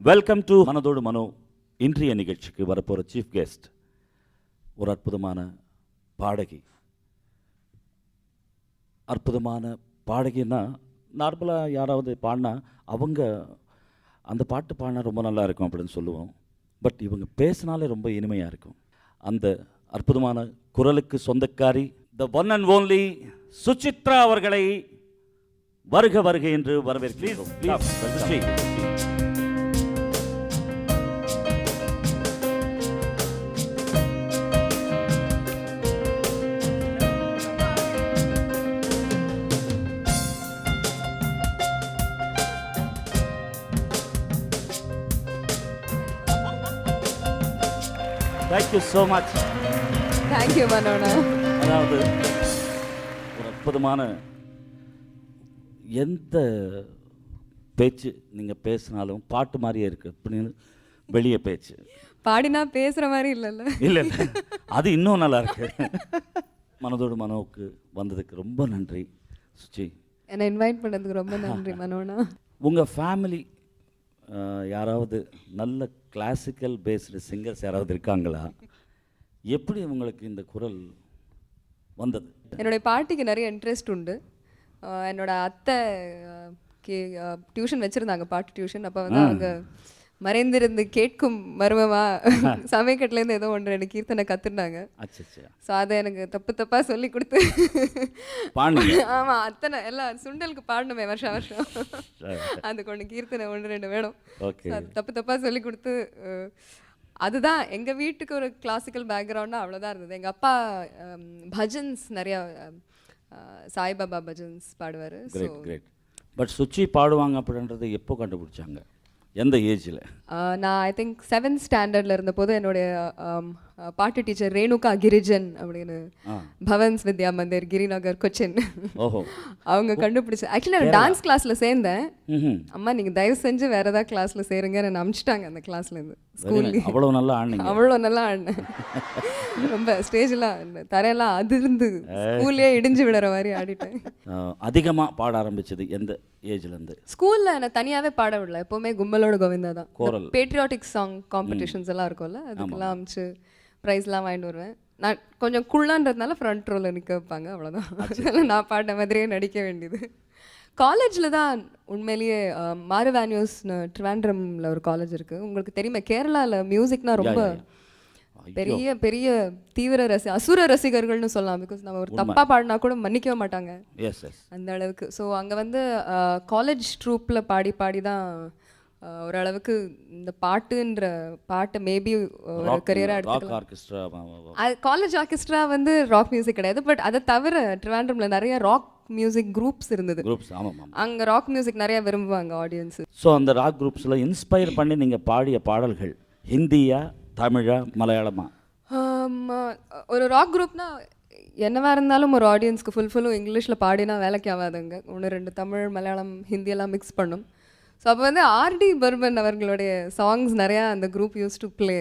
Welcome to மனதோடு மனோ. இன்றைய நிகழ்ச்சிக்கு வரப்போகிற சீஃப் கெஸ்ட் ஒரு அற்புதமான பாடகி. அற்புதமான பாடகின்னா நார்மலாக யாராவது பாடினா அவங்க அந்த பாட்டு பாடினா ரொம்ப நல்லா இருக்கும் அப்படின்னு சொல்லுவோம். பட் இவங்க பேசினாலே ரொம்ப இனிமையாக இருக்கும். அந்த அற்புதமான குரலுக்கு சொந்தக்காரி the one and only Suchitra அவர்களை வருக வருக என்று வரவேற்கிறோம். Thank you so much. Thank you, Manona. அதாவது ஒரு அற்புதமான எந்த பேச்சு நீங்கள் பேசினாலும் பாட்டு மாதிரியே இருக்கு அப்படின்னு வெளியே பேச்சு பாடினா பேசுகிற மாதிரி இல்லைல்ல? இல்லை இல்லை, அது இன்னும் நல்லா இருக்கு. மனதோடு மனோவுக்கு வந்ததுக்கு ரொம்ப நன்றி சுச்சி. என்னை இன்வைட் பண்ணதுக்கு ரொம்ப நன்றி மனோனா. உங்கள் ஃபேமிலி யாராவது நல்ல கிளாசிக்கல் பேஸ்டு சிங்கர்ஸ் யாராவது இருக்காங்களா? எப்படி உங்களுக்கு இந்த குரல் வந்தது? என்னுடைய பாட்டிக்கு நிறைய இன்ட்ரெஸ்ட் உண்டு. என்னோட அத்தை டியூஷன் வச்சுருந்தாங்க, பாட்டு டியூஷன். அப்போ வந்து அவங்க மறைந்திருந்து கேட்கும் மர்மமா சமயக்கட்டிலேருந்து ஏதோ ஒன்று ரெண்டு கீர்த்தனை கற்றுனாங்க. ஸோ அதை எனக்கு தப்பு தப்பாக சொல்லி கொடுத்து ஆமாம் அத்தனை எல்லாம் சுண்டலுக்கு பாடணுமே வருஷம் வருஷம் அதுக்கு ஒன்று கீர்த்தனை ஒன்று ரெண்டு வேணும். தப்பு தப்பாக சொல்லி கொடுத்து அதுதான் எங்கள் வீட்டுக்கு ஒரு கிளாசிக்கல் பேக்ரவுண்டாக அவ்வளோதான் இருந்தது. எங்கள் அப்பா பஜன்ஸ் நிறையா சாய்பாபா பஜன்ஸ் பாடுவார். பட் சுச்சி பாடுவாங்க அப்படின்றது எப்போ கண்டுபிடிச்சாங்க? எந்த ஏஜில்? நான் ஐ திங்க் 7th ஸ்டாண்டர்டில் இருந்தபோது என்னுடைய பாட்டு டீச்சர் ரேணுகா கிரிஜன் அப்படின்னு பவன்ஸ் வித்யா மந்திர் கிரிநகர் கொச்சின் அவங்க கண்டுபிடிச்சு. ஆக்சுவலி நான் டான்ஸ் கிளாஸில் சேர்ந்தேன். அம்மா நீங்கள் தயவு செஞ்சு வேறு ஏதாவது கிளாஸில் சேருங்க என்னை அனுப்பிச்சிட்டாங்க அந்த கிளாஸ்லேருந்து. ஸ்கூல்லேயே அவ்வளோ நல்லா ஆடினேன், அவ்வளோ நல்லா ஆடினேன். ரொம்ப ஸ்டேஜெலாம் தரையெல்லாம் அதிர்ந்து ஸ்கூல்லேயே இடிஞ்சு விடுற மாதிரி ஆடிட்டேன். அதிகமாக பாட ஆரம்பிச்சது எந்த ஏஜ்லேருந்து? ஸ்கூலில் என்னை தனியாகவே பாட விடல, எப்போவுமே கும்பலோட கோவிந்தா தான். பேட்ரியாட்டிக் சாங் காம்படிஷன்ஸ் எல்லாம் இருக்கும்ல, அதுக்கெல்லாம் அமிச்சு ப்ரைஸ்லாம் வாங்கிட்டு வருவேன். நான் கொஞ்சம் குள்ளான்றதுனால ஃப்ரண்ட் ரோவில் நிற்க வைப்பாங்க, அவ்வளோதான். அதனால நான் பாடின மாதிரியே நடிக்க வேண்டியது. காலேஜில் தான் உண்மையிலேயே மாருவானியோஸ்னு ட்ரிவாண்ட்ரமில் ஒரு காலேஜ் இருக்குது, உங்களுக்கு தெரியுமா? கேரளாவில் மியூசிக்னால் ரொம்ப பெரிய பெரிய தீவிர அசுர ரசிகர்கள்னு சொல்லலாம். பிகாஸ் நம்ம ஒரு தப்பாக பாடினா கூட மன்னிக்கவே மாட்டாங்க அந்த அளவுக்கு. ஸோ அங்கே வந்து காலேஜ் ட்ரூப்பில் பாடி பாடி தான் ஓரளவுக்கு இந்த பாட்டுன்ற பாட்டை மேபி ஒரு கரியராக எடுத்துக்கலாம். அது காலேஜ் ஆர்கெஸ்ட்ரா வந்து ராக் மியூசிக் கிடையாது. பட் அதை தவிர ட்ரிவாண்ட்ரமில் நிறைய ராக் மியூசிக் குரூப்ஸ் இருந்தது. அங்கே ராக் மியூசிக் நிறைய விரும்புவாங்க ஆடியன்ஸு. ஸோ அந்த ராக் குரூப்ஸில் இன்ஸ்பயர் பண்ணி நீங்கள் பாடிய பாடல்கள் ஹிந்தியா, தமிழா, மலையாளமா? ஒரு ராக் குரூப்னா என்னவா இருந்தாலும் ஒரு ஆடியன்ஸ்க்கு ஃபுல்லும் இங்கிலீஷில் பாடினா வேலைக்கு ஆகாதுங்க. ஒன்று ரெண்டு தமிழ், மலையாளம், ஹிந்தியெல்லாம் மிக்ஸ் பண்ணும். ஸோ அப்போ வந்து ஆர்டி பர்மன் அவர்களுடைய சாங்ஸ் நிறையா அந்த குரூப் யூஸ் டு பிளே.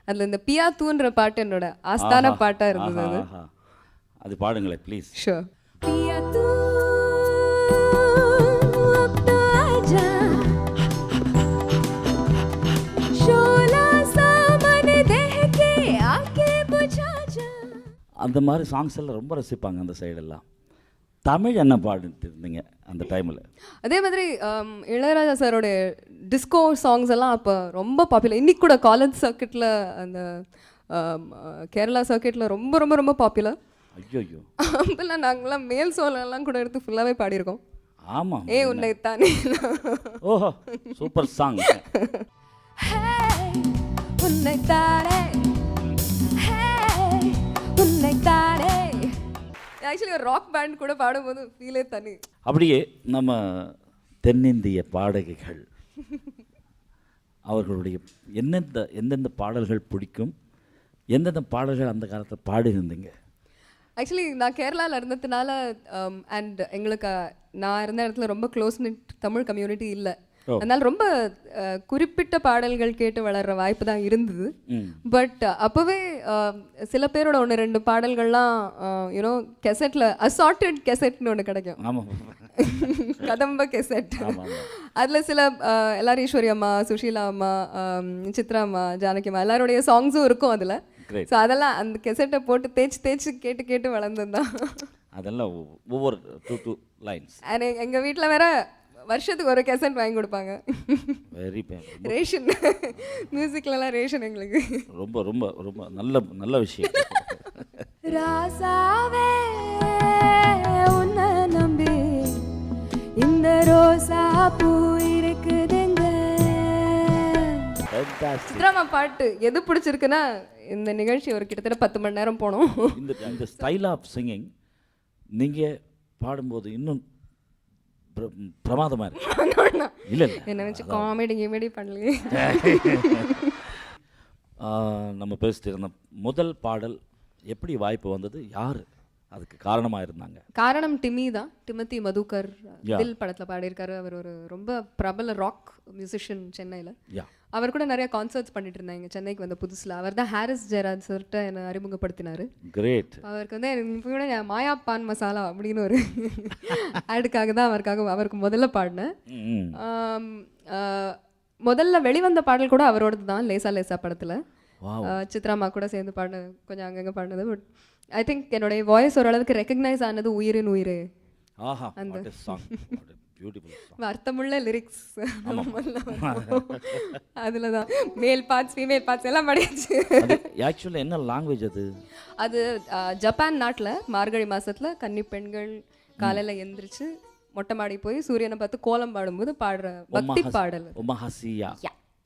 அதில் இந்த பியா தூன்ற பாட்டு என்னோட ஆஸ்தான பாட்டாக இருந்தது. அது அது பாடுங்களேன் ப்ளீஸ். ஷூர். அந்த மாதிரி சாங்ஸ் எல்லாம் ரொம்ப ரசிப்பாங்க அந்த சைடெல்லாம். தமிழ் என்ன பாடிட்டு இருந்தீங்க அந்த டைமில்? அதே மாதிரி இளையராஜா சாரோடைய டிஸ்கோ சாங்ஸ் எல்லாம் அப்போ ரொம்ப பாப்புலர். இன்றைக்கி கூட காலேஜ் சர்க்கிட்டில் அந்த கேரளா சர்க்கிட்டில் ரொம்ப ரொம்ப ரொம்ப பாப்புலர். ஐயோ, அப்பெல்லாம் நாங்களாம் மேல் சோலெல்லாம் கூட எடுத்து ஃபுல்லாகவே பாடியிருக்கோம். ஆமாம். உன்னை தானே. ஓஹோ, சூப்பர் சாங். உன்னை தானே உன்னை தானே. ஆக்சுவலி ஒரு ராக் பேண்ட் கூட பாடும்போது ஃபீலே தனி. அப்படியே நம்ம தென்னிந்திய பாடகிகள் அவர்களுடைய எந்தெந்த பாடல்கள் பிடிக்கும், எந்தெந்த பாடல்கள் அந்த காலத்தில் பாடியிருந்தீங்க? ஆக்சுவலி நான் கேரளாவில் இருந்ததுனால அண்ட் எங்களுக்கு நான் இருந்த இடத்துல ரொம்ப க்ளோஸ் நிட் தமிழ் கம்யூனிட்டி இல்லை. அதனால ரொம்ப குறிப்பிட்ட பாடல்கள் கேட்டு வளர்கிற வாய்ப்பு தான் இருந்தது. பட் அப்போவே சில பேரோட ஒன்று ரெண்டு பாடல்கள்லாம் யூனோ கெசட்டில் அசார்டட் கெசட்னு ஒன்று கிடைக்கும். கதம்ப கெசட். ஆமாம் ஆமாம். அதில் சில எல்லாரும் ஈஸ்வரி அம்மா, சுஷீலா அம்மா, சித்ரா அம்மா, ஜானகி அம்மா எல்லாருடைய சாங்ஸும் இருக்கும் அதில். Great. ஸோ அதெல்லாம் அந்த கெசட்டை போட்டு தேய்ச்சி தேய்ச்சி கேட்டு கேட்டு வளர்ந்தது தான். அதெல்லாம் ஒவ்வொரு 2 லைன்ஸ். எங்கள் வீட்டில் வேற வருஷத்துக்கு ஒரு கெசட் வாங்கி கொடுப்பாங்க. வெரி ரேஷன் மியூசிக்லலாம் ரேஷன் எங்களுக்கு. ரொம்ப ரொம்ப ரொம்ப நல்ல நல்ல விஷயம். ராசாவே உன்னை நம்பி இந்த ரோசா பூ இருக்குதுங்க. சித்ராமா பாட்டு எது பிடிச்சிருக்குன்னா இந்த நிகழ்ச்சி ஒரு கிட்டத்தட்ட 10 மணி நேரம் போனோம். இந்த ஸ்டைல் ஆஃப் சிங்கிங் நீங்கள் பாடும்போது இன்னும் பிரமாதமாக இருக்கு. இல்லை என்ன வச்சு காமெடி கிமெடி பண்ணலையே. நம்ம பேசிட்டு இருந்த முதல் பாடல் எப்படி வாய்ப்பு வந்தது, யார் அதுக்கு காரணமாக இருந்தாங்க? காரணம் டிமி தான். டிமத்தி மதுகர் தில் படத்தில் பாடியிருக்காரு. அவர் ஒரு ரொம்ப பிரபல ராக் மியூசிஷியன் சென்னையில். அவர் கூட நிறைய கான்சர்ட்ஸ் பண்ணிட்டு இருந்தாங்க சென்னைக்கு வந்த புதுசில். அவர் தான் ஹாரிஸ் ஜெயராஜ் சார்கிட்ட என்னை அறிமுகப்படுத்தினார். கிரேட். அவருக்கு வந்து இப்போ கூட மாயா பான் மசாலா அப்படின்னு ஒரு ஆடுக்காக தான் அவருக்கு முதல்ல பாடினேன். முதல்ல வெளிவந்த பாடல் கூட அவரோடது தான், லேசா லேசா படத்தில். சித்ராமா கூட சேர்ந்து பாடின கொஞ்சம் அங்கங்கே பாடினது. பட் ஐ திங்க் என்னுடைய வாய்ஸ் ஓரளவுக்கு ரெக்கக்னைஸ் ஆனது உயிரின் உயிரே. அந்த அர்த்தமுள்ள லிரிக்ஸ் அதில் தான். மேல் பார்ட்ஸ் ஃபீமேல் பார்ட்ஸ் எல்லாம் படிச்சு. ஆக்சுவலாக என்ன லாங்குவேஜ் அது? அது ஜப்பான் நாட்டில் மார்கழி மாதத்தில் கன்னி பெண்கள் காலையில் எந்திரிச்சு மொட்டை மாடி போய் சூரியனை பார்த்து கோலம் பாடும்போது பாடுற பக்தி பாடல்.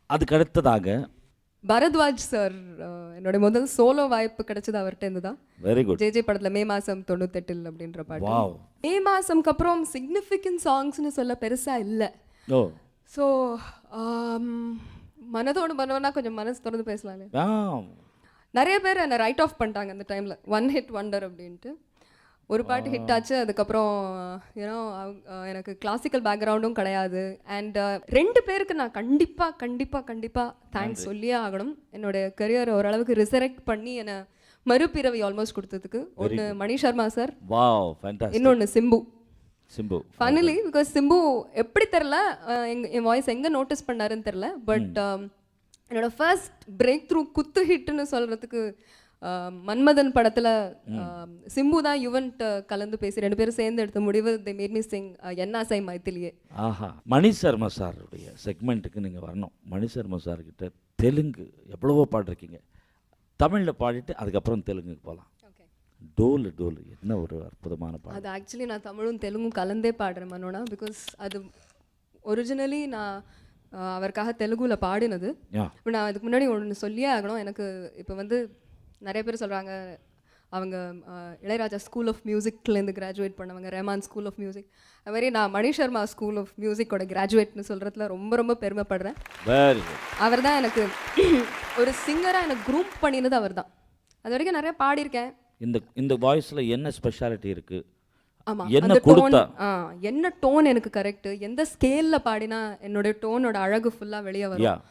அதுக்கு அடுத்ததாக பரத்வாஜ் சார் என்னோட முதல் சோலோ வாய்ப்பு கிடைச்சது அவர்கிட்ட இருந்து தான். Very good. ஜே படத்துல மே மாசம் 98 அப்படின்ற பாட்டு. மே மாசம்க்கு அப்புறம் சிக்னிஃபிகன்ட் சாங்ஸ்னு சொல்ல பெருசா இல்லை. ஸோ மனதோடு மனோனா கொஞ்சம் மனசு திறந்து பேசலாம்ல. நிறைய பேர் என்னை ரைட் ஆஃப் பண்ணிட்டாங்க அந்த டைமில், ஒன் ஹிட் வண்டர் அப்படின்ட்டு. ஒரு பாட்டு ஹிட் ஆச்சு, அதுக்கப்புறம் ஏன்னா எனக்கு கிளாசிக்கல் பேக்ரவுண்டும் கிடையாது. அண்ட் 2 பேருக்கு நான் கண்டிப்பாக தேங்க்ஸ் சொல்லியே ஆகணும். என்னோடய கரியர் ஓரளவுக்கு ரிசரெக்ட் பண்ணி என்னை மறுபிறவி ஆல்மோஸ்ட் கொடுத்ததுக்கு. ஒன்று மணி சர்மா சார், இன்னொன்று சிம்பு. ஃபைனலி பிகாஸ் சிம்பு எப்படி தெரில, என் வாய்ஸ் எங்கே நோட்டீஸ் பண்ணாருன்னு தெரில. பட் என்னோட ஃபர்ஸ்ட் பிரேக் த்ரூ குத்து ஹிட்னு சொல்கிறதுக்கு மன்மதன் படத்தில் சிம்பு தான் யுவன்ட்ட கலந்து பேசி 2 பேரும் சேர்ந்து எடுத்த முடிவு தி மேட் மீ சிங் என்னாசை மைத்திலியே. மணி சர்மா சாருடைய செக்மெண்ட்டுக்கு நீங்கள் வரணும். மணி சர்மா சார்கிட்ட தெலுங்கு எவ்வளவோ பாடிருக்கீங்க, தமிழில் பாடிட்டு அதுக்கப்புறம் தெலுங்குக்கு போகலாம். டோலு டோலு என்ன ஒரு அற்புதமான பாட்டு. அது ஆக்சுவலி நான் தமிழும் தெலுங்கும் கலந்தே பாடுறேன் மனோனா. பிகாஸ் அது ஒரிஜினலி நான் அவருக்காக தெலுங்குல பாடினது. இப்போ நான் அதுக்கு முன்னாடி ஒன்று சொல்லியே ஆகணும். எனக்கு இப்போ வந்து நிறைய பேர் சொல்கிறாங்க அவங்க இளையராஜா ஸ்கூல் ஆஃப் மியூசிக்லேருந்து கிராஜுவேட் பண்ணவங்க, ரஹ்மான் ஸ்கூல் ஆஃப் மியூசிக். அது மாதிரி நான் மணி சர்மா ஸ்கூல் ஆஃப் மியூசிக்கோட கிராஜுவேட்னு சொல்கிறதுல ரொம்ப ரொம்ப பெருமைப்படுறேன். அவர் தான் எனக்கு ஒரு சிங்கராக எனக்கு குரூப் பண்ணினது அவர் தான். அது வரைக்கும் நிறைய பாடியிருக்கேன். இந்த வாய்ஸில் என்ன ஸ்பெஷாலிட்டி இருக்குது? ஆமாம், என்ன டோன், என்ன டோன் எனக்கு கரெக்டு, எந்த ஸ்கேலில் பாடினா என்னோட டோனோட அழகு ஃபுல்லாக வெளியே வரும்.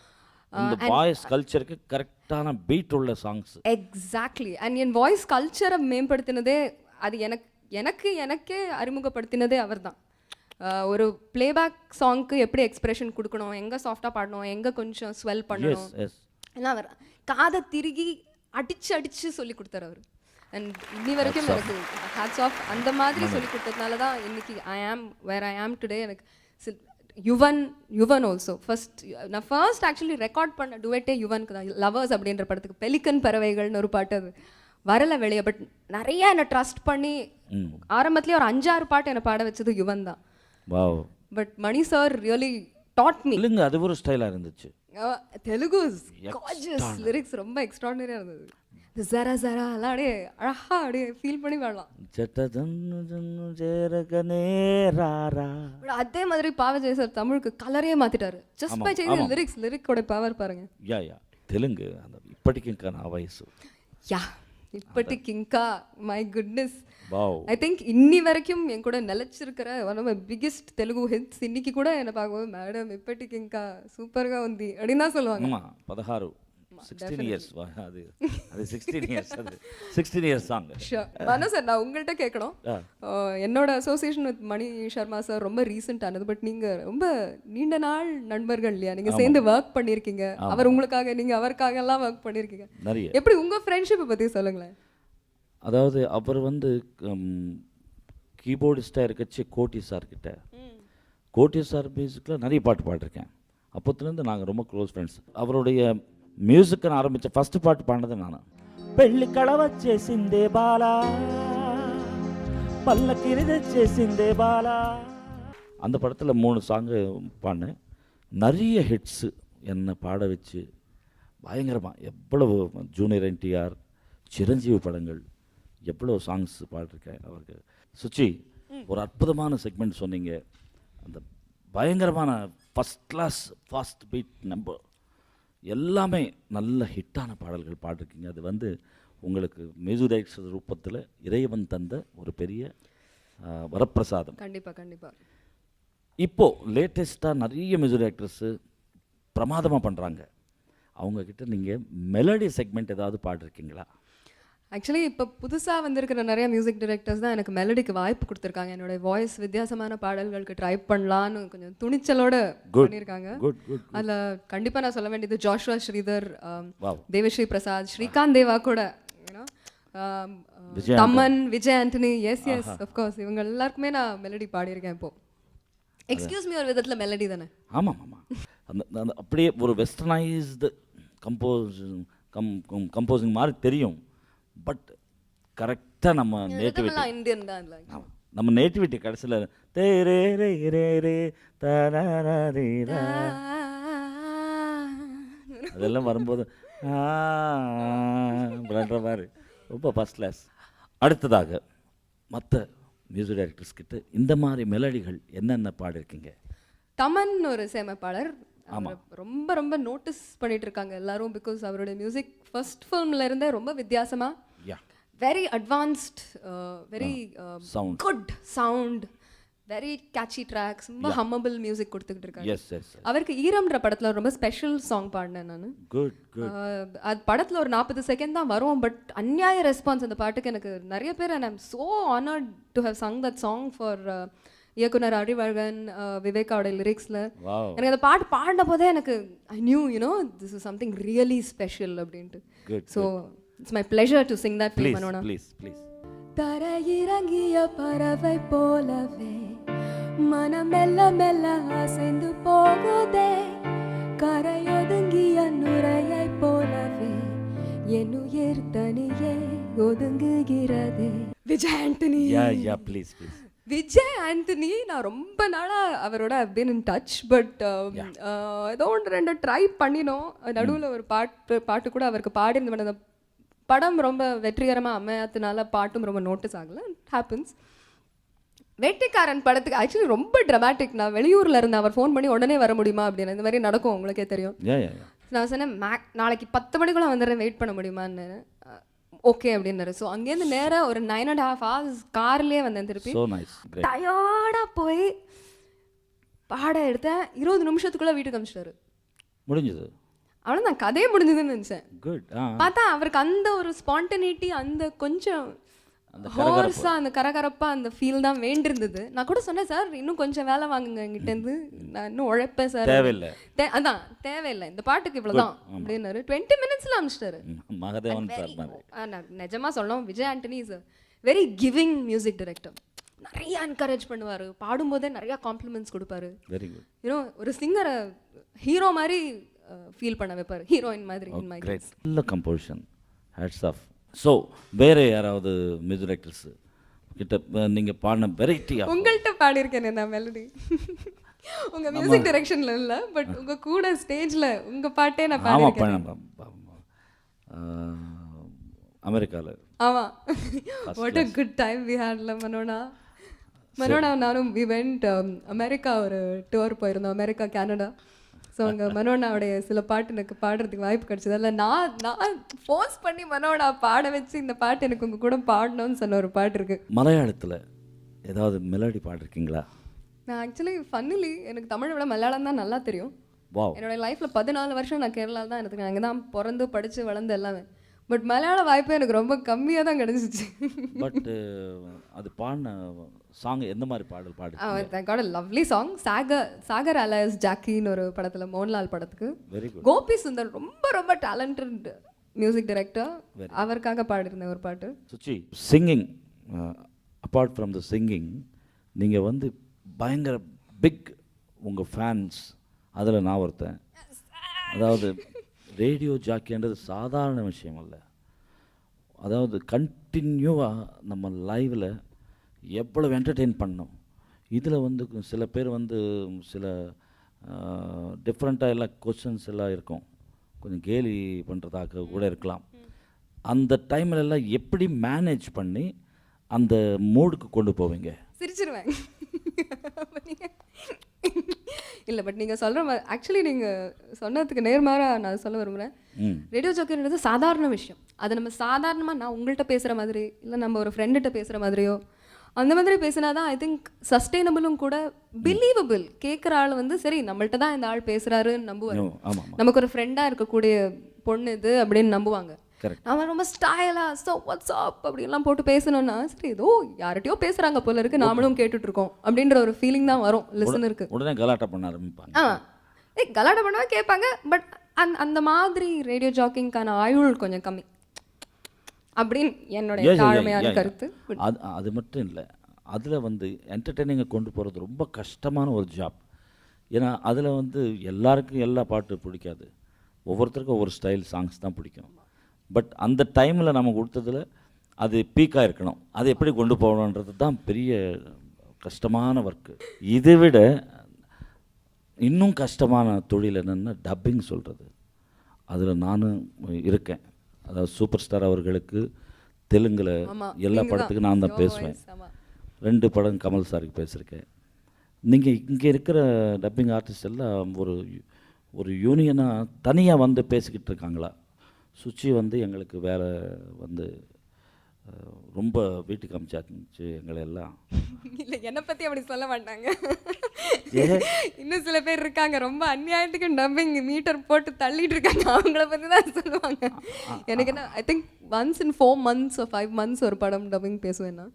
இந்த வாய்ஸ் கல்ச்சருக்கு கரெக்டான பீட் உள்ள சாங்ஸ். எக்ஸாக்ட்லி. அண்ட் என் வாய்ஸ் கல்ச்சரை மேம்படுத்தினதே அது எனக்கே அறிமுகப்படுத்தினதே அவர் தான். ஒரு பிளேபேக் சாங்க்கு எப்படி எக்ஸ்பிரஷன் கொடுக்கணும், எங்கே சாஃப்டாக பாடணும், எங்கே கொஞ்சம் ஸ்வெல் பண்ணணும் எல்லாம் அவர் காதை திருகி அடிச்சு சொல்லி கொடுத்தாரு அவர். அண்ட் இன்னி வரைக்கும் எனக்கு ஹேட்ஸ் ஆஃப். அந்த மாதிரி சொல்லி கொடுத்ததுனால தான் இன்னைக்கு ஐ ஆம் வேர் ஐ ஆம் டுடே. எனக்கு யுவன் ஆல்சோ நான் ஃபர்ஸ்ட் ஆக்சுவலி ரெக்கார்ட் பண்ண டுவெட்டே யுவனுக்கு தான். லவர்ஸ் அப்படின்ற படத்துக்கு பெலிக்கன் பறவைகள்னு ஒரு பாட்டு, அது வரல வெளியே. பட் நிறைய என்னை ட்ரஸ்ட் பண்ணி ஆரம்பத்துலேயே ஒரு 5-6 பாட்டு என்னை பாட வச்சது யுவன் தான். But Mani sir really taught me. இல்லைங்க, அது ஒரு ஸ்டைலாக இருந்துச்சு. தெலுங்கு கார்ஜியஸ் லிரிக்ஸ் ரொம்ப எக்ஸ்ட்ராடினரியாக இருந்தது. ஜரா ஜரா எல்லாம் அப்படியே அழகா அப்படியே ஃபீல் பண்ணி பாடலாம். அதே மாதிரி பாவஜெய சார் தமிழுக்கு கலரே மாத்திட்டாரு. ஜஸ்ட் பை சேஞ்சிங் லிரிக்கோட பவர் பாருங்க. தெலுங்கு அந்த இப்படிக்கு வயசு இப்படிக்கிங்கா மை குட்னஸ். ஐ திங்க் இன்னி வரைக்கும் என் கூட நிலைச்சிருக்கிற one of my biggest Telugu hits. இன்னைக்கு கூட என்ன பார்க்கும்போது மேடம் இப்படிக்கிங்கா சூப்பராக வந்து அப்படின்னு தான் சொல்லுவாங்க. 16 16 இயர்ஸ் அது அது 16 இயர்ஸ் அது 16 years song. Sure. Mano sir, நான் உங்கள்கிட்ட கேட்கணும். என்னோட association with Mani Sharma sir ரொம்ப ரீசெண்ட் ஆனது. பட் நீங்க ரொம்ப நீண்ட நாள் நண்பர்கள் இல்லையா? நீங்க சேர்ந்து ஒர்க் பண்ணியிருக்கீங்க. அவர் உங்களுக்காக, நீங்க அவருக்காக எல்லாம் ஒர்க் பண்ணியிருக்கீங்க. நிறைய. எப்படி உங்க ஃப்ரெண்ட்ஷிப்பை பத்தி சொல்லுங்களேன். அதாவது அவர் வந்து கீபோர்டிஸ்டாக இருக்கச்சு கோட்டி சார் கிட்ட, கோட்டி சார் மியூசிக்கில் நிறைய பாட்டு பாடிருக்கேன். அப்போத்துலேருந்து நாங்கள் ரொம்ப க்ளோஸ் ஃப்ரெண்ட்ஸ். அவருடைய மியூசிக்குன்னு ஆரம்பித்த ஃபஸ்ட்டு பாட்டு பாடினது நான். పెళ్ళి కళవ చేసిందే బాలా పల్లకిరిద చేసిందే బాలా. அந்த படத்தில் 3 சாங்கு பாடினேன். நிறைய ஹிட்ஸு என்னை பாட வச்சு பயங்கரமாக எவ்வளவு ஜூனியர் என்டிஆர், சிரஞ்சீவி படங்கள் எவ்வளோ சாங்ஸ் பாடிருக்கேன் அவருக்கு. சுச்சி, ஒரு அற்புதமான செக்மெண்ட் சொன்னீங்க. அந்த பயங்கரமான first class fast beat number எல்லாமே நல்ல ஹிட்டான பாடல்கள் பாடிருக்கீங்க. அது வந்து உங்களுக்கு மியூசிக் டைரக்டர் ரூபத்தில் இறைவன் தந்த ஒரு பெரிய வரப்பிரசாதம். கண்டிப்பாக கண்டிப்பாக. இப்போது லேட்டஸ்ட்டாக நிறைய மியூசிக் டைரக்டர்ஸு பிரமாதமாக பண்ணுறாங்க. அவங்கக்கிட்ட நீங்கள் மெலடி செக்மெண்ட் ஏதாவது பாடிருக்கீங்களா? ஆக்சுவலி இப்போ புதுசாக வந்திருக்கிற நிறைய மியூசிக் டைரக்டர்ஸ் தான் எனக்கு மெலடிக்கு வாய்ப்பு கொடுத்துருக்காங்க. என்னோட வாய்ஸ் வித்தியாசமான பாடல்களுக்கு ட்ரை பண்ணலான்னு கொஞ்சம் துணிச்சலோட பண்ணியிருக்காங்க. அதில் கண்டிப்பாக நான் சொல்ல வேண்டியது ஜாஷுவா ஸ்ரீதர், தேவஸ்ரீ பிரசாத், ஸ்ரீகாந்த் தேவா கூட, தமன், விஜய் ஆண்டனி, எஸ் அஃப்கோர்ஸ் இவங்க எல்லாருக்குமே நான் மெலடி பாடியிருக்கேன். இப்போ எக்ஸ்கியூஸ் மீ ஒரு விதத்தில் மெலடி தானே? ஆமாம் ஆமாம். அந்த அப்படியே ஒரு வெஸ்டர்னைஸ்டு கம்போசிங் மாதிரி தெரியும். பட் கரெக்டாக நம்ம நேட்டிவிட்டி, இந்தியன் தான் இல்லை, நம்ம நேட்டிவிட்டி கடைசியில் தேரே ரே ரே ரே தரீரா அதெல்லாம் வரும்போது அப்படின்ற மாதிரி ரொம்ப ஃபஸ்ட் கிளாஸ். அடுத்ததாக மற்ற மியூசிக் டைரக்டர்ஸ் கிட்ட இந்த மாதிரி மெலடிகள் என்னென்ன பாடிருக்கீங்க? தமன் ஒரு சேமப்பாளர், ரொம்ப ரொம்ப நோட்டீஸ் பண்ணிட்டு இருக்காங்க எல்லாரும். பிகாஸ் அவருடைய மியூசிக் ஃபர்ஸ்ட் ஃபிலிம்ல இருந்தே ரொம்ப வித்தியாசமா, very advanced, very good sound, very catchy tracks, ரொம்ப ஹம்மபிள் மியூசிக் கொடுத்துக்கிட்டு இருக்காங்க. அவருக்கு ஈரம்ன்ற படத்துல ரொம்ப ஸ்பெஷல் சாங் பாடினேன் நான். அது படத்துல ஒரு 40 செகண்ட் தான் வரும். பட் அந்நியாய ரெஸ்பான்ஸ் அந்த பாட்டுக்கு. எனக்கு நிறைய பேர், and I am so honoured to have sung that song for இயக்குனர் அறிவழகன், விவேகாவோட லிரிக்ஸில். எனக்கு அந்த பாட்டு பாடின போதே எனக்கு I knew this is something really special அப்படின்ட்டு. So it's my pleasure to sing that. மனோனா, தரையிறங்கிய பறவை போலவே மனம் மெல்ல மெல்ல அசைந்து போகுதே, கரையொதுங்கிய நுரையை போலவே என் உயிர் தனியே ஒதுங்குகிறதே. விஜய் ஆண்டனி. விஜய் ஆண்டனி, நான் ரொம்ப நாளாக அவரோட I've been in touch. But ஏதோ 1-2 ட்ரை பண்ணினோம். நடுவில் ஒரு பாட்டு கூட அவருக்கு பாடியிருந்தேன். அந்த படம் ரொம்ப வெற்றிகரமாக அமையாததுனால பாட்டும் ரொம்ப நோட்டீஸ் ஆகலை. ஹேப்பன்ஸ். வேட்டைக்காரன் படத்துக்கு ஆக்சுவலி ரொம்ப ட்ராமாட்டிக். நான் வெளியூரில் இருந்தேன். அவர் ஃபோன் பண்ணி உடனே வர முடியுமா அப்படின்னு. இந்த மாதிரி நடக்கும், உங்களுக்கே தெரியும். நான் சொன்னேன் நாளைக்கு 10 மணிக்குள்ளே வந்துடுறேன், வெயிட் பண்ண முடியுமான்னு. ஓகே அப்படின்னாரு. ஸோ அங்கேருந்து நேராக ஒரு 9.5 hours கார்லேயே வந்தேன். திருப்பி டயர்டாக போய் பாட எடுத்தேன். 20 நிமிஷத்துக்குள்ளே வீட்டுக்கு அனுப்பிச்சிட்டாரு. முடிஞ்சது, அவ்வளோதான், கதையே முடிஞ்சதுன்னு நினச்சேன். பார்த்தா அவருக்கு அந்த ஒரு ஸ்பான்டனிட்டி, அந்த கொஞ்சம் ஹோர்ஸாக, அந்த கரகரப்பாக அந்த ஃபீல் தான் வேண்டியிருந்தது. நான் கூட சொன்னேன், சார் இன்னும் கொஞ்சம் வேலை வாங்குங்க எங்கிட்டேருந்து, நான் இன்னும் உழைப்பேன் சார். அதான் தேவையில்லை, இந்த பாட்டுக்கு இவ்வளோதான் அப்படின்னாரு. 20 minutesல அனுப்பிச்சிட்டாரு. நிஜமாக சொல்லணும், Vijay Antony is a very giving music director. நிறைய என்கரேஜ் பண்ணுவார். பாடும்போதே நிறையா காம்ப்ளிமெண்ட்ஸ் கொடுப்பாரு. ஒரு சிங்கரை ஹீரோ மாதிரி ஃபீல் பண்ண வைப்பார், ஹீரோயின் மாதிரி. நல்ல கம்போசிஷன், ஹேட்ஸ் ஆஃப். ஸோ வேறு யாராவது மியூசிக் டைரக்டர்ஸ் கிட்ட நீங்கள் பாடின வெரைட்டி? உங்கள்கிட்ட பாடியிருக்கேன் நான் மெலடி. உங்கள் மியூசிக் டைரக்ஷனில் இல்லை, பட் உங்கள் கூட ஸ்டேஜில் உங்கள் பாட்டே நான் பாடியிருக்கேன். அமெரிக்காவில். ஆமாம், what a good time we ஹேட்ல மனோனா. நானும் வி வெண்ட் அமெரிக்கா ஒரு டூர் போயிருந்தோம், அமெரிக்கா, கனடா. ஸோ அங்கே மனோனாவுடைய சில பாட்டு எனக்கு பாடுறதுக்கு வாய்ப்பு கிடச்சிது. அதில் நான் ஃபோர்ஸ் பண்ணி மனோனா பாட வச்சு இந்த பாட்டு எனக்கு உங்கள் கூட பாடணும்னு சொன்ன ஒரு பாட்டு இருக்குது. மலையாளத்தில் ஏதாவது மெலடி பாடிருக்கீங்களா? நான் ஆக்சுவலி ஃபன்னிலி எனக்கு தமிழை விட மலையாளம் தான் நல்லா தெரியும். வாவ். என்னோட லைஃப்பில் 14 வருஷம் நான் கேரளாவில் தான் இருக்கேன். அங்கே தான் பிறந்து படித்து வளர்ந்து எல்லாமே. பட் மலையாள வாய்ப்பு எனக்கு ரொம்ப கம்மியாக தான் கிடச்சிச்சு. பட் அது பாடின சாங் எந்த மாதிரி பாடல் பாடு? I got a lovely song. Sagar alias ஜாக்கின்னு ஒரு படத்தில், மோகன்லால் படத்துக்கு. Very good. கோபி சுந்தர் ரொம்ப ரொம்ப டேலண்டட் மியூசிக் டைரக்டர், அவருக்காக பாடியிருந்தேன் ஒரு பாட்டு. Suchi, singing apart from the singing, நீங்கள் வந்து பயங்கர பிக் உங்கள் ஃபேன்ஸ், அதில் நான் ஒருத்தன். அதாவது ரேடியோ ஜாக்கின்றது சாதாரண விஷயம் அல்ல. அதாவது கண்டினியூவாக நம்ம லைவில் எவ்வளவு என்டர்டெயின் பண்ணோம். இதில் வந்து சில பேர் வந்து சில டிஃப்ரெண்ட்டாக எல்லாம் கொஸ்டின்ஸ் எல்லாம் இருக்கும், கொஞ்சம் கேலி பண்ணுறதாக கூட இருக்கலாம். அந்த டைமில் எல்லாம் எப்படி மேனேஜ் பண்ணி அந்த மூடுக்கு கொண்டு போவீங்க? சிரிச்சிருவேன். இல்லை, பட் நீங்கள் சொல்கிற மாதிரி ஆக்சுவலி நீங்கள் சொன்னதுக்கு நேர்மாறாக நான் சொல்ல விரும்புகிறேன். ரேடியோ ஜாக்கின்றது சாதாரண விஷயம். அது நம்ம சாதாரணமாக நான் உங்கள்கிட்ட பேசுகிற மாதிரி, இல்லை நம்ம ஒரு ஃப்ரெண்டுகிட்ட பேசுகிற மாதிரியோ அந்த மாதிரி பேசினா தான் ஐ திங்க் சஸ்டெயினபிளும் கூட, பிலீவபிள். கேட்குற ஆள் வந்து சரி நம்மள்ட்ட தான் இந்த ஆள் பேசுகிறாருன்னு நம்புவாங்க. நமக்கு ஒரு ஃப்ரெண்டாக இருக்கக்கூடிய பொண்ணு இது அப்படின்னு நம்புவாங்க. நம்ம ரொம்ப ஸ்டைலாக ஸோ வாட்ஸ் அப் அப்படின்லாம் போட்டு பேசணும்னா சரி ஏதோ யார்கிட்டயோ பேசுகிறாங்க போல இருக்கு, நாமளும் கேட்டுட்ருக்கோம் அப்படின்ற ஒரு ஃபீலிங் தான் வரும் லிசனருக்கு. உடனே கலாட்டா பண்ண ஆரம்பிப்பாங்க. கலாட்டா பண்ணால் கேட்பாங்க. பட் அந்த மாதிரி ரேடியோ ஜாக்கிங்கான ஆயுள் கொஞ்சம் கம்மி அப்படின்னு என்னுடைய தாழ்மையான கருத்து. அது மட்டும் இல்லை, அதில் வந்து என்டர்டெய்னிங்கை கொண்டு போகிறது ரொம்ப கஷ்டமான ஒரு ஜாப். ஏன்னா அதில் வந்து எல்லாருக்கும் எல்லா பாட்டு பிடிக்காது, ஒவ்வொருத்தருக்கும் ஒவ்வொரு ஸ்டைல் சாங்ஸ் தான் பிடிக்கும். பட் அந்த டைமில் நம்ம கொடுத்ததில் அது பீக்காக இருக்கணும், அது எப்படி கொண்டு போகணுன்றது தான் பெரிய கஷ்டமான ஒர்க்கு. இதை விட இன்னும் கஷ்டமான தொழில் என்னென்னா டப்பிங் சொல்கிறது. அதில் நானும் இருக்கேன். அதாவது சூப்பர் ஸ்டார் அவர்களுக்கு தெலுங்கில் எல்லா படத்துக்கும் நான் தான் பேசுவேன். 2 படம் கமல் சாருக்கு பேசியிருக்கேன். நீங்கள் இங்கே இருக்கிற டப்பிங் ஆர்டிஸ்ட் எல்லாம் ஒரு யூனியனாக தனியாக வந்து பேசிக்கிட்டு இருக்காங்களா? சுச்சி வந்து எங்களுக்கு வேறு வந்து ரொம்ப வீட்டுக்கு அமிச்சாச்சு எங்களை எல்லாம். இல்லை, என்னை பற்றி அப்படி சொல்ல மாட்டாங்க. இன்னும் சில பேர் இருக்காங்க ரொம்ப அந்நியாயத்துக்கு டப்பிங் மீட்டர் போட்டு தள்ளிட்டு இருக்காங்க, அவங்கள பற்றி தான் சொல்லுவாங்க. எனக்கு என்ன I think once in 4 months or 5 months ஒரு படம் டப்பிங் பேசுவேன்னா,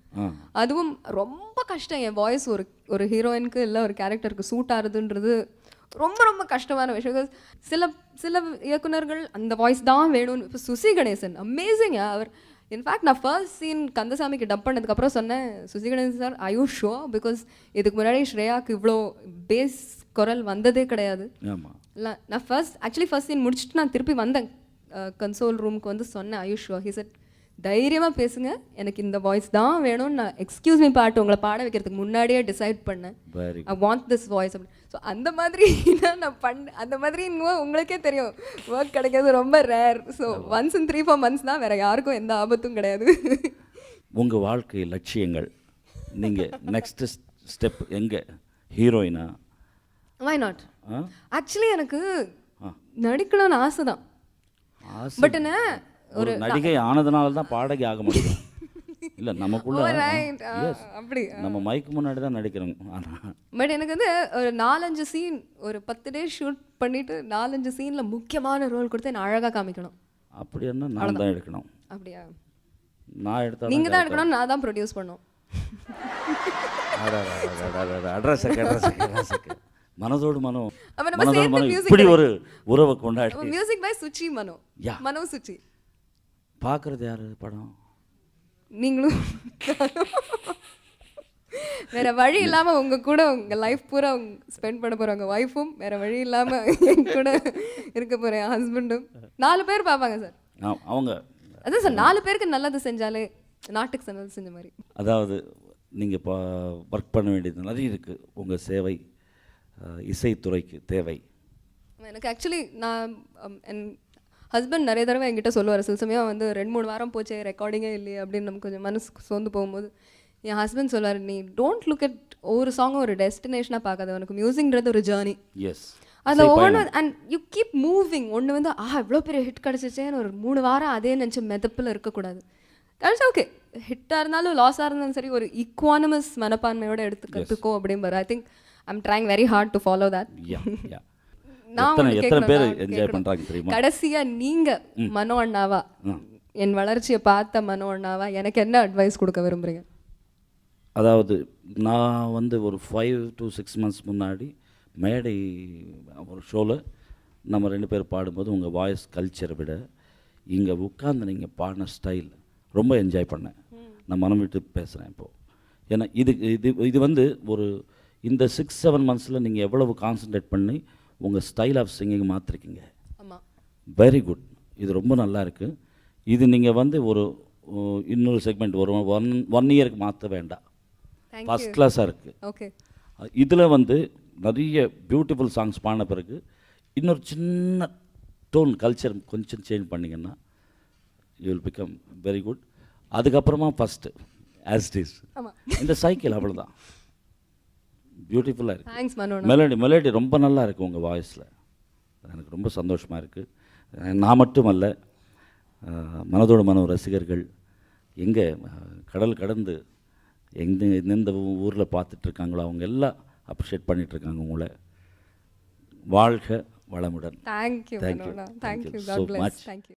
அதுவும் ரொம்ப கஷ்டம். என் வாய்ஸ் ஒரு ஹீரோயினுக்கு இல்லை ஒரு கேரக்டருக்கு சூட் ஆகுதுன்றது ரொம்ப ரொம்ப கஷ்டமான விஷயம். சில இயக்குனர்கள் அந்த வாய்ஸ் தான் வேணும்னு. இப்போ சுசி கணேசன் அமேசிங். அவர் இன்ஃபேக்ட் நான் ஃபர்ஸ்ட் சீன் கந்தசாமிக்கு டப் பண்ணதுக்கப்புறம் சொன்னேன், Susi Ganesan sir I you show, because இதுக்கு முன்னாடி ஸ்ரேயாவுக்கு இவ்வளோ பேஸ் குரல் வந்ததே கிடையாது. இல்லை, நான் ஃபர்ஸ்ட் சீன் முடிச்சுட்டு நான் திருப்பி வந்தேன் கன்சோல் ரூமுக்கு வந்து சொன்னேன் ஐ யூ ஷோ. ஹி செட் தைரியமாக பேசுங்க, எனக்கு இந்த வாய்ஸ் தான் வேணும்னு நான் எக்ஸ்கியூஸ் மீ பாட்டு உங்களை பாட வைக்கிறதுக்கு முன்னாடியே டிசைட் பண்ணேன். ஐ வாண்ட் திஸ் வாய்ஸ் அப்படி. ஸோ அந்த மாதிரி நான் அந்த மாதிரி இன்னும் உங்களுக்கே தெரியும் ஒர்க் கிடைக்கிறது ரொம்ப rare. So once in 3-4 months தான், வேறு யாருக்கும் எந்த ஆபத்தும் கிடையாது. உங்கள் வாழ்க்கை லட்சியங்கள், நீங்கள் நெக்ஸ்ட் ஸ்டெப் எங்கே? ஹீரோயினா? Why not? ஆக்சுவலி எனக்கு நடிக்கணும்னு ஆசை தான். பட் என்ன ஒரு நடிகை ஆனதுனால தான் பாடகி ஆக முடியும். இல்லை, நமக்குள்ள அப்படி நம்ம மைக்கு முன்னாடி தான் நடிக்கிறோம். பட் எனக்கு வந்து ஒரு 4-5 சீன், ஒரு 10 days ஷூட் பண்ணிட்டு 4-5 சீனில் முக்கியமான ரோல் கொடுத்து நான் அழகாக காமிக்கணும். அப்படின்னா நான் தான் எடுக்கணும். அப்படியா? நான் எடுத்தா நீங்கள் தான் எடுக்கணும், நான் தான் ப்ரொடியூஸ் பண்ணோம். அட்ரஸுக்கு மனதோடு மனம் இப்படி ஒரு உறவை கொண்டாடி. மியூசிக் பை சுச்சி மனோ. மனோ சுச்சி. பார்க்குறது யாரு படம்? நீங்களும். வேற வழி இல்லாமல் உங்கள் கூட உங்கள் லைஃப் பூரா ஸ்பெண்ட் பண்ண போகிறாங்க. ஒய்ஃபும் வேற வழி இல்லாமல் என் கூட இருக்க போகிறேன், ஹஸ்பண்டும். 4 பேர் பார்ப்பாங்க சார். அவங்க அதான் சார், 4 பேருக்கு நல்லது செஞ்சாலே நாட்டுக்கு நல்லது செஞ்ச மாதிரி. அதாவது நீங்கள் இப்போ ஒர்க் பண்ண வேண்டியது நிறைய இருக்குது. உங்கள் சேவை இசைத்துறைக்கு தேவை. எனக்கு ஆக்சுவலி நான் என் ஹஸ்பண்ட் நிறைய தடவை என்கிட்ட சொல்லுவார், சில சமயம் வந்து 2-3 வாரம் போச்சே ரெக்கார்டிங்கே இல்லையே அப்படின்னு நமக்கு கொஞ்சம் மனசு சோர்ந்து போகும்போது என் ஹஸ்பண்ட் சொல்லுவார், நீ டோன்ட் லுக் அட் ஒவ்வொரு சாங்கும் ஒரு டெஸ்டினேஷனாக பார்க்காத, உனக்கு மியூசிக்ன்றது ஒரு ஜேர்னி. எஸ், அதில் ஒவ்வொன்று அண்ட் யூ கீப் மூவிங். ஒன்று வந்து இவ்வளோ பெரிய ஹிட் கிடச்சிச்சேன்னு ஒரு 3 வாரம் அதே நினச்சி மெதப்பில் இருக்கக்கூடாது. கழிச்சா ஓகே, ஹிட்டாக இருந்தாலும் லாஸாக இருந்தாலும் சரி, ஒரு ஈக்குவானமஸ் மனப்பான்மையோடு கற்றுக்கோ அப்படிம்பாரு. I think I'm trying very hard to follow that. நான் எத்தனை ஒண்ணு எத்தனை பேர் கேட்கணும், என்ஜாய் பண்ணுறாங்க தெரியுமா? கடைசியா நீங்க மனோ அண்ணாவா, என் வளர்ச்சியை பார்த்த மனோ அண்ணாவா எனக்கு என்ன அட்வைஸ் கொடுக்க விரும்புறீங்க? அதாவது நான் வந்து ஒரு 5 to 6 months முன்னாடி மேடை ஒரு ஷோவில் நம்ம 2 பேர் பாடும்போது உங்கள் வாய்ஸ் கல்ச்சரை விட இங்கே உட்காந்து நீங்கள் பாடின ஸ்டைல் ரொம்ப என்ஜாய் பண்ணேன். நான் மனம் விட்டு பேசுகிறேன் இப்போது. ஏன்னா இது இது இது வந்து ஒரு இந்த 6-7 monthsல நீங்கள் எவ்வளவு கான்சன்ட்ரேட் பண்ணி உங்கள் ஸ்டைல் ஆஃப் சிங்கிங் மாற்றிருக்கீங்க. ஆமாம், வெரி குட். இது ரொம்ப நல்லா இருக்குது. இது நீங்கள் வந்து ஒரு இன்னொரு செக்மெண்ட் ஒரு 1 இயருக்கு மாற்ற வேண்டாம். ஃபஸ்ட் கிளாஸாக இருக்குது. ஓகே. இதில் வந்து நிறைய பியூட்டிஃபுல் சாங்ஸ் பாடின பிறகு இன்னொரு சின்ன டோன் கல்ச்சர் கொஞ்சம் சேஞ்ச் பண்ணிங்கன்னா you will become very good. அதுக்கப்புறமா ஃபஸ்ட்டு ஆஸ் இட் இஸ் இந்த சைக்கிள் அவ்வளோதான். பியூட்டிஃபுல்லாக இருக்குது. தேங்க்ஸ் மனோ. மெலடி ரொம்ப நல்லா இருக்குது உங்கள் வாய்ஸில். எனக்கு ரொம்ப சந்தோஷமாக இருக்குது. நான் மட்டுமல்ல, மனதோடு மனோ ரசிகர்கள் எங்கே கடல் கடந்து எந்தெந்த ஊரில் பார்த்துட்ருக்காங்களோ அவங்க எல்லாம் அப்ரிஷியேட் பண்ணிகிட்ருக்காங்க உங்களை. வாழ்க வளமுடன். தேங்க்யூ தேங்க்யூ மனோண்ணா. Thank you. So God bless. Much. Thank you.